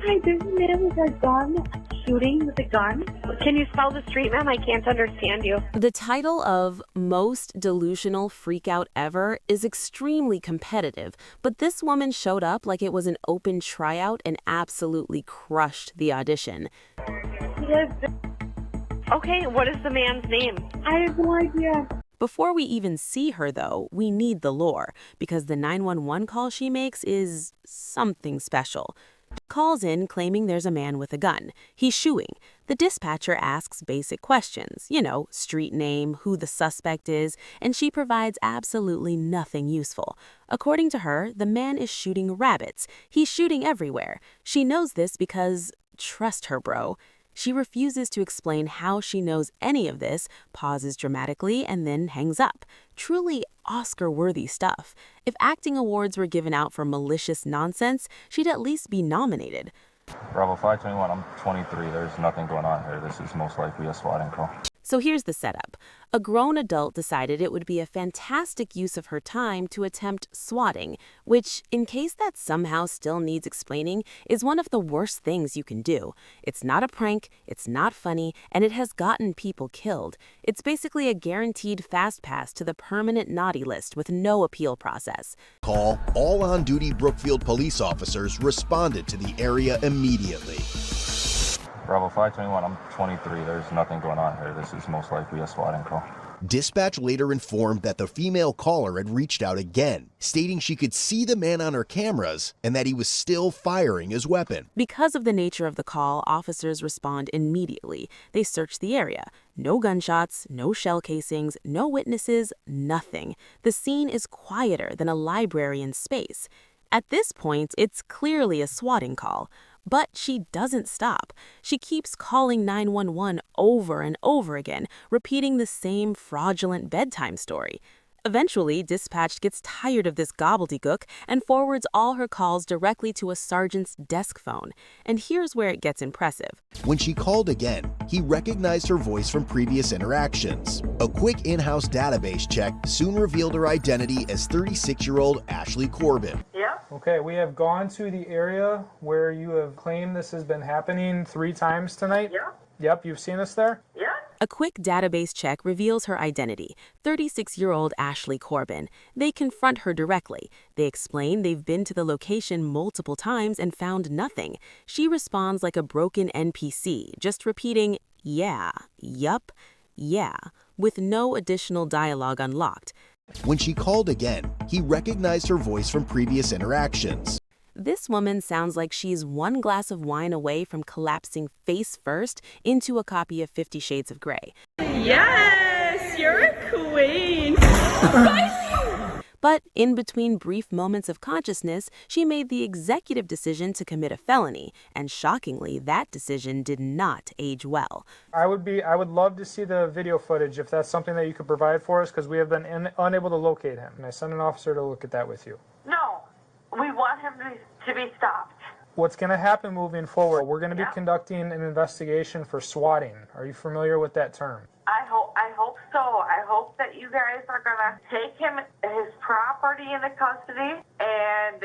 Hi, there's a man with a gun, shooting with a gun. Can you spell the street, ma'am? I can't understand you. The title of Most Delusional Freakout Ever is extremely competitive, but this woman showed up like it was an open tryout and absolutely crushed the audition. Yes, Okay, what is the man's name? I have no idea. Before we even see her, though, we need the lore, because the 911 call she makes is something special. She calls in claiming there's a man with a gun. He's shooing. The dispatcher asks basic questions, street name, who the suspect is, and she provides absolutely nothing useful. According to her, the man is shooting rabbits. He's shooting everywhere. She knows this because, trust her, bro. She refuses to explain how she knows any of this, pauses dramatically, and then hangs up. Truly Oscar-worthy stuff. If acting awards were given out for malicious nonsense, she'd at least be nominated. Bravo 521, I'm 23. There's nothing going on here. This is most likely a swatting call. So here's the setup. A grown adult decided it would be a fantastic use of her time to attempt swatting, which, in case that somehow still needs explaining, is one of the worst things you can do. It's not a prank, it's not funny, and it has gotten people killed. It's basically a guaranteed fast pass to the permanent naughty list with no appeal process. Call, all on-duty Brookfield police officers responded to the area immediately. Bravo 521, I'm 23. There's nothing going on here. This is most likely a swatting call. Dispatch later informed that the female caller had reached out again, stating she could see the man on her cameras and that he was still firing his weapon. Because of the nature of the call, officers respond immediately. They search the area. No gunshots, no shell casings, no witnesses, nothing. The scene is quieter than a library in space. At this point, it's clearly a swatting call. But she doesn't stop. She keeps calling 911 over and over again, repeating the same fraudulent bedtime story. Eventually, dispatch gets tired of this gobbledygook and forwards all her calls directly to a sergeant's desk phone. And here's where it gets impressive. When she called again, he recognized her voice from previous interactions. A quick in-house database check soon revealed her identity as 36-year-old Ashley Corbin. Okay, we have gone to the area where you have claimed this has been happening 3 times tonight. Yep, you've seen us there? A quick database check reveals her identity, 36-year-old Ashley Corbin. They confront her directly. They explain they've been to the location multiple times and found nothing. She responds like a broken NPC, just repeating, yeah, yup, yeah, with no additional dialogue unlocked. When she called again, he recognized her voice from previous interactions. This woman sounds like she's one glass of wine away from collapsing face first into a copy of 50 Shades of Grey. Yes, you're a queen. But in between brief moments of consciousness, she made the executive decision to commit a felony, and shockingly, that decision did not age well. I would love to see the video footage if that's something that you could provide for us, because we have been unable to locate him. And I sent an officer to look at that with you. No, we want him to be stopped. What's going to happen moving forward, we're going to be conducting an investigation for swatting. Are you familiar with that term? I hope so. I hope that you guys are going to take his property into custody and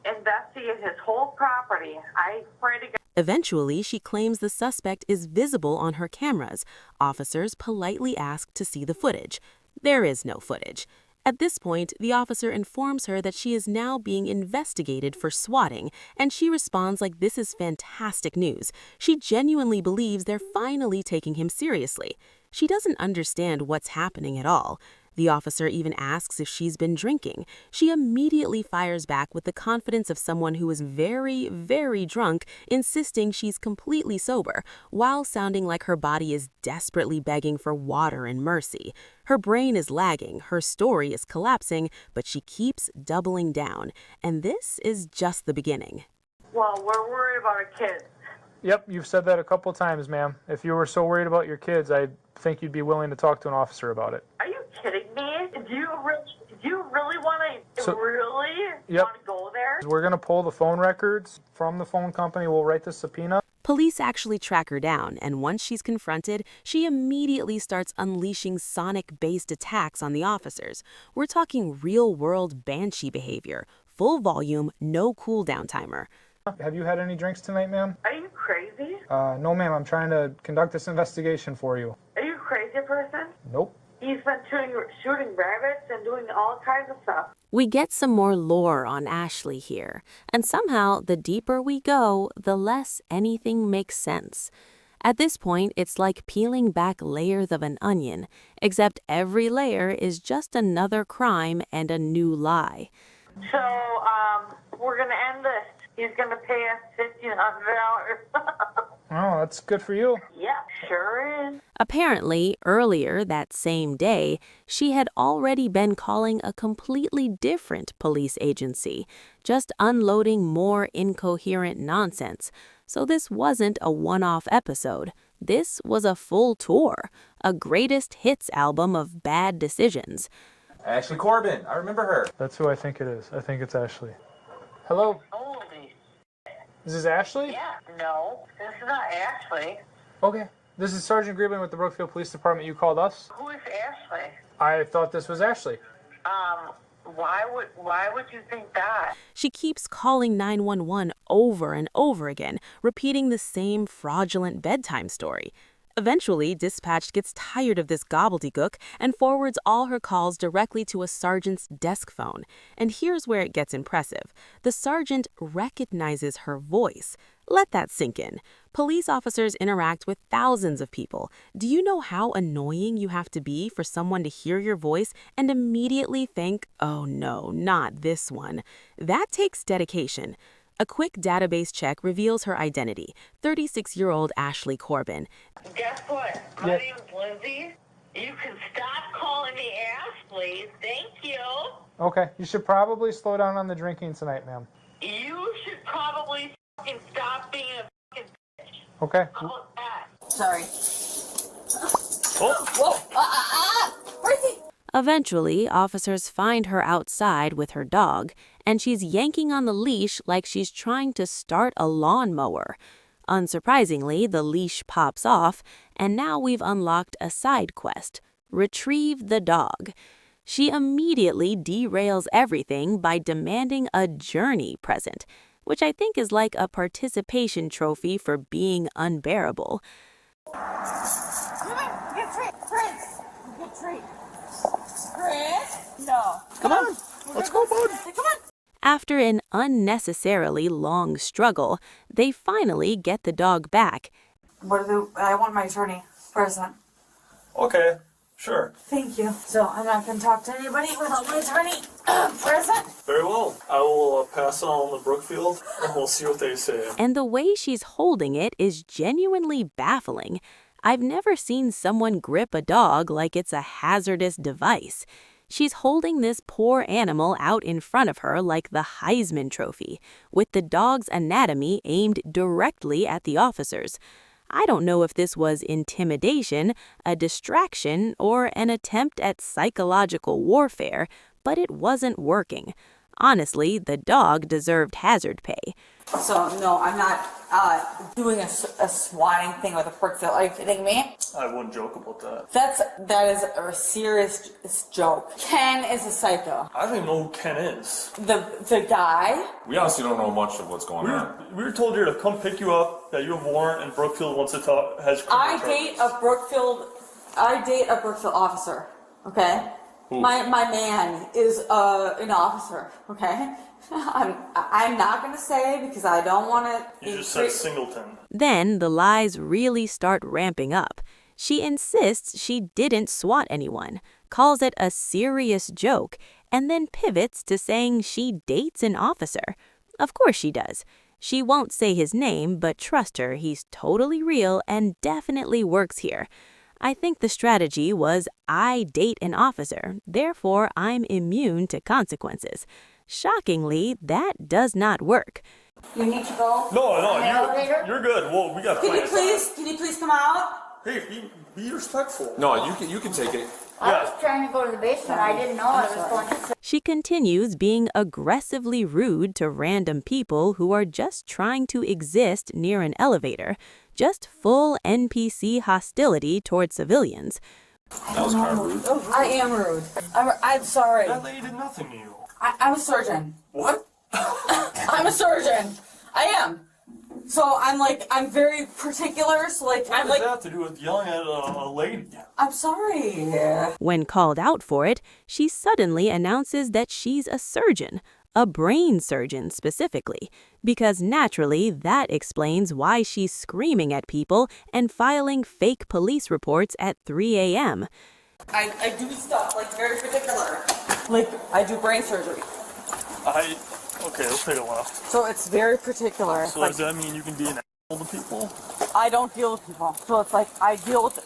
investigate his whole property. I pray to God. Eventually, she claims the suspect is visible on her cameras. Officers politely ask to see the footage. There is no footage. At this point, the officer informs her that she is now being investigated for swatting, and she responds like this is fantastic news. She genuinely believes they're finally taking him seriously. She doesn't understand what's happening at all. The officer even asks if she's been drinking. She immediately fires back with the confidence of someone who is very, very drunk, insisting she's completely sober, while sounding like her body is desperately begging for water and mercy. Her brain is lagging, her story is collapsing, but she keeps doubling down. And this is just the beginning. Well, we're worried about our kids. Yep, you've said that a couple times, ma'am. If you were so worried about your kids, I think you'd be willing to talk to an officer about it. Are you kidding me? Do you really want to want to go there? We're going to pull the phone records from the phone company. We'll write the subpoena. Police actually track her down, and once she's confronted, she immediately starts unleashing sonic-based attacks on the officers. We're talking real-world banshee behavior, full volume, no cooldown timer. Have you had any drinks tonight, ma'am? Are you crazy? No, ma'am. I'm trying to conduct this investigation for you. Are you a crazy person? Nope. He's been shooting rabbits and doing all kinds of stuff. We get some more lore on Ashley here, and somehow the deeper we go, the less anything makes sense. At this point, it's like peeling back layers of an onion, except every layer is just another crime and a new lie. So, we're going to end this. He's going to pay us $1,500. Oh, that's good for you. Yeah, sure is. Apparently, earlier that same day, she had already been calling a completely different police agency, just unloading more incoherent nonsense. So this wasn't a one-off episode. This was a full tour, a greatest hits album of bad decisions. Ashley Corbin, I remember her. That's who I think it is. I think it's Ashley. Hello? Holy. Is this Ashley? Yeah, no, this is not Ashley. Okay. This is Sergeant Griebling with the Brookfield Police Department. You called us? Who is Ashley? I thought this was Ashley. Why would you think that? She keeps calling 911 over and over again, repeating the same fraudulent bedtime story. Eventually, dispatch gets tired of this gobbledygook and forwards all her calls directly to a sergeant's desk phone. And here's where it gets impressive. The sergeant recognizes her voice. Let that sink in. Police officers interact with thousands of people. Do you know how annoying you have to be for someone to hear your voice and immediately think, oh no, not this one? That takes dedication. A quick database check reveals her identity, 36-year-old Ashley Corbin. Guess what? My name's Lindsay. You can stop calling me Ashley. Thank you. Okay. You should probably slow down on the drinking tonight, ma'am. You should probably fucking stop being a fucking bitch. Okay. How about that? Sorry. Where's he? Eventually, officers find her outside with her dog, and she's yanking on the leash like she's trying to start a lawnmower. Unsurprisingly, the leash pops off, and now we've unlocked a side quest: retrieve the dog. She immediately derails everything by demanding a journey present, which I think is like a participation trophy for being unbearable. Come on, get treat, Prince. Get treat. Chris? No. Come on. Let's go, bud. Come on. After an unnecessarily long struggle, they finally get the dog back. I want my attorney present. Okay, sure. Thank you. So I'm not going to talk to anybody without my attorney present. Very well. I will pass on the Brookfield, and we'll see what they say. And the way she's holding it is genuinely baffling. I've never seen someone grip a dog like it's a hazardous device. She's holding this poor animal out in front of her like the Heisman Trophy, with the dog's anatomy aimed directly at the officers. I don't know if this was intimidation, a distraction, or an attempt at psychological warfare, but it wasn't working. Honestly, the dog deserved hazard pay. So, no, I'm not doing a swatting thing with a Brookfield. Are you kidding me? I wouldn't joke about that. That is a serious joke. Ken is a psycho. I don't even know who Ken is. The guy? We honestly don't know much of what's going on. We were told here to come pick you up, that you have a warrant, and Brookfield wants to talk, has criminal I date a Brookfield officer, okay? Who? My man is an officer, okay? I'm not going to say because I don't want to... You just said Singleton. Then the lies really start ramping up. She insists she didn't swat anyone, calls it a serious joke, and then pivots to saying she dates an officer. Of course she does. She won't say his name, but trust her, he's totally real and definitely works here. I think the strategy was, I date an officer, therefore I'm immune to consequences. Shockingly, that does not work. You need to go? No, you're good. Well, we got plans. Can you please come out? Hey, be respectful. No, you can take it. I was trying to go to the basement. I didn't know I was going to. She continues being aggressively rude to random people who are just trying to exist near an elevator. Just full NPC hostility toward civilians. That was kind of rude. I am rude. I'm sorry. That lady did nothing to you. I'm a surgeon. What? I'm a surgeon. I am. So I'm very particular. So What does that have to do with yelling at a lady? I'm sorry. When called out for it, she suddenly announces that she's a surgeon, a brain surgeon specifically, because naturally that explains why she's screaming at people and filing fake police reports at 3 a.m. I do stuff very particular. I do brain surgery. Okay, let's take a left. So it's very particular. So does that mean you can be an asshole to people? I don't deal with people. So it's I deal with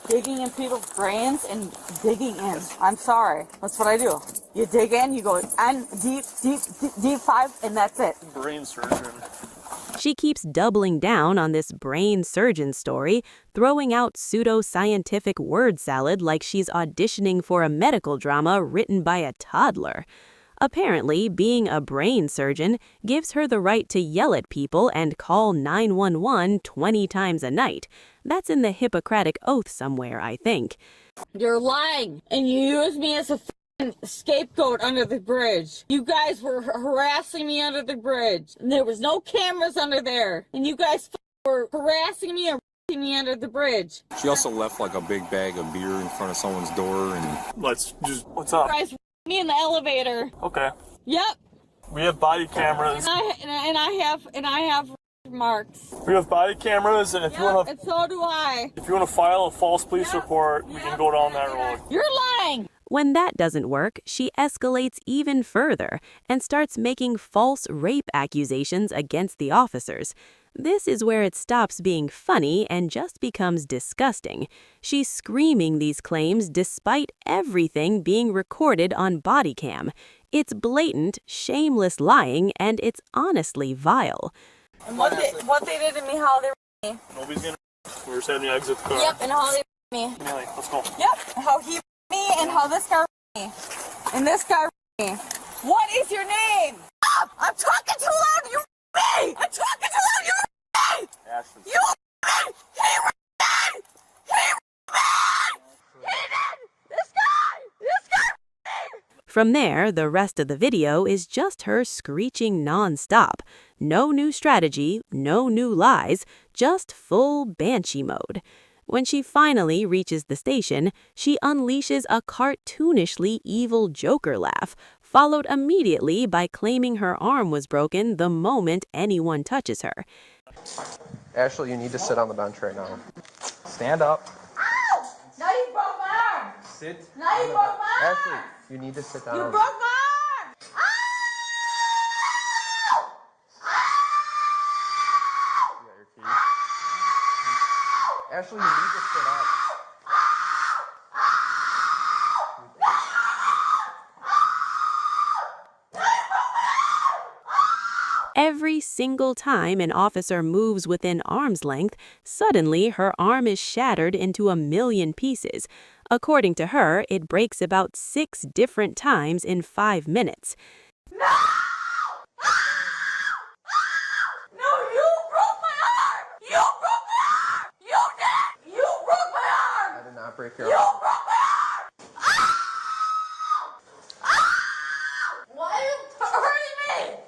digging in people's brains and digging in. I'm sorry. That's what I do. You dig in, you go in deep 5, and that's it. Brain surgeon. She keeps doubling down on this brain surgeon story, throwing out pseudo-scientific word salad like she's auditioning for a medical drama written by a toddler. Apparently, being a brain surgeon gives her the right to yell at people and call 911 20 times a night. That's in the Hippocratic Oath somewhere, I think. You're lying, and you use me as a scapegoat under the bridge. You guys were harassing me under the bridge, and there was no cameras under there, and you guys were harassing me and me under the bridge. She also left a big bag of beer in front of someone's door and... What's up? You guys me in the elevator. Okay. Yep. We have body cameras. And I have marks. We have body cameras, and if you want to... And so do I. If you want to file a false police report, we can go down that road. You're lying. When that doesn't work, she escalates even further and starts making false rape accusations against the officers. This is where it stops being funny and just becomes disgusting. She's screaming these claims despite everything being recorded on body cam. It's blatant, shameless lying, and it's honestly vile. And what they did to me, how they me. Nobody's gonna... We're just having to exit the car. Yep, and how they me. Millie, let's go. Yep, how he me and how this guy me. And this guy me. What is your name? Stop! I'm talking too loud, you me! I'm talking too loud, you me! Ashley. You me! He me! He me! He did! This guy me! From there, the rest of the video is just her screeching nonstop. No new strategy, no new lies, just full banshee mode. When she finally reaches the station, she unleashes a cartoonishly evil Joker laugh, followed immediately by claiming her arm was broken the moment anyone touches her. Ashley, you need to sit on the bench right now. Stand up. Ow! Now you broke my arm! Sit. Now you broke my arm! Ashley, you need to sit down. You broke my arm! Ow! You got your keys. Ashley, you need to sit up. Every single time an officer moves within arm's length, suddenly her arm is shattered into a million pieces. According to her, it breaks about 6 different times in 5 minutes. No! No, you broke my arm! You broke my arm! You did! You broke my arm! I did not break your You arm. broke my arm! Ow! Ow! Why are you hurting me?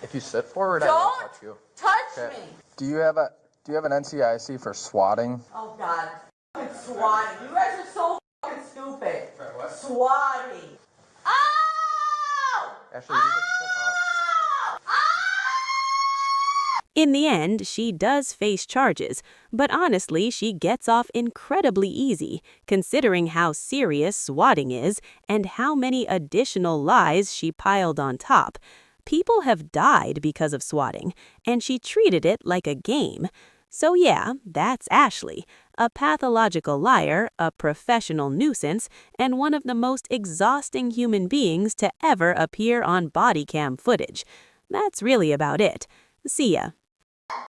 If you sit forward, I Don't won't touch you. touch Okay. me! Do you have an NCIC for swatting? Oh God. Fucking swatting. You guys are so fucking stupid. What? Swatting. Ow! Ashley, you need to sit up. In the end, she does face charges, but honestly, she gets off incredibly easy, considering how serious swatting is and how many additional lies she piled on top. People have died because of swatting, and she treated it like a game. So yeah, that's Ashley, a pathological liar, a professional nuisance, and one of the most exhausting human beings to ever appear on body cam footage. That's really about it. See ya.